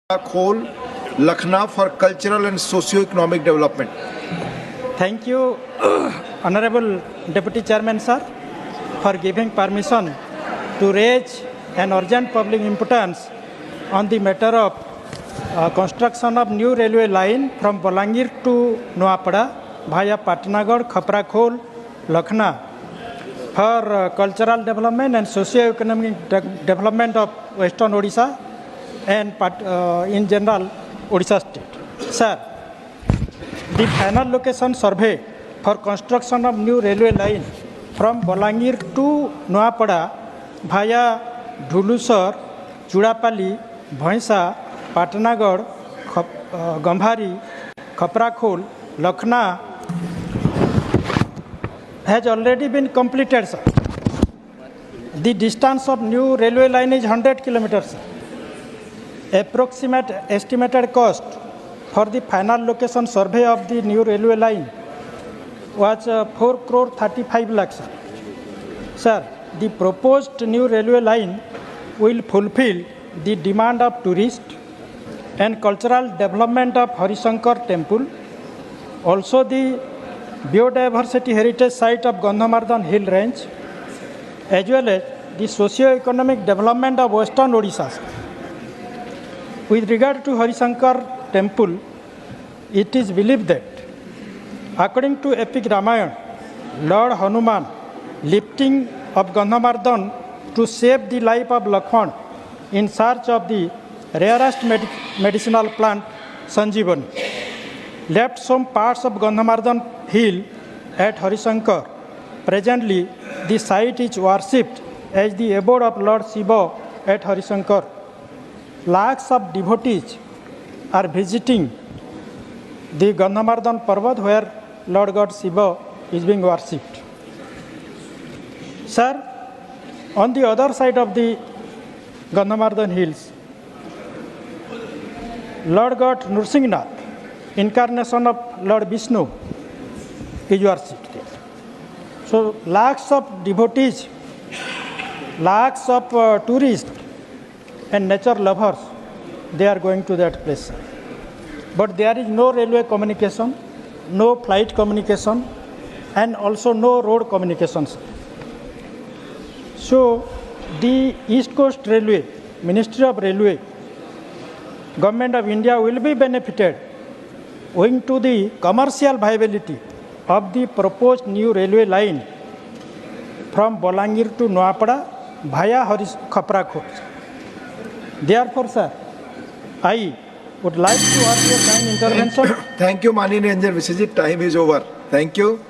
Khaprakhol, Lakhana for cultural and socio-economic development. Thank you, Honorable Deputy Chairman Sir, for giving permission to raise an urgent public importance on the matter of construction of new railway line from Bolangir to Nuapada via Patnagarh, Khaprakhol, Lakhana for cultural development and socio-economic development of Western Odisha and in general Odisha state. Sir, the final location survey for construction of new railway line from Bolangir to Nuapada via Dhulusar, Chudapali, Bhainsa, Patnagarh, Gambhari, Khaprakhol, Lakhana has already been completed, sir. The distance of new railway line is 100 kilometers. Approximate estimated cost for the final location survey of the new railway line was 4 crore 35 lakhs. Sir, the proposed new railway line will fulfill the demand of tourists and cultural development of Harishankar temple, also the biodiversity heritage site of Gandhamardhan hill range, as well as the socio-economic development of Western Odisha. With regard to Harishankar temple, it is believed that, according to epic Ramayana, Lord Hanuman lifting of Gandhamardhan to save the life of Lakhana in search of the rarest medicinal plant Sanjeevani, left some parts of Gandhamardhan hill at Harishankar. Presently, the site is worshipped as the abode of Lord Shiva at Harishankar. Lakhs of devotees are visiting the Gandhamardhan Parvat where Lord God Shiva is being worshipped. Sir, on the other side of the Gandhamardhan hills, Lord God Nrsimhanath, incarnation of Lord Vishnu, is worshipped there. So, lakhs of devotees, lakhs of tourists and nature lovers, they are going to that place. But there is no railway communication, no flight communication, and also no road communications. So, the East Coast Railway, Ministry of Railway, Government of India will be benefited owing to the commercial viability of the proposed new railway line from Bolangir to Nuapada via Khaprakhol. Therefore, sir, I would like to ask your kind intervention. Thank you, Mani Niranjan Bishi. Time is over. Thank you.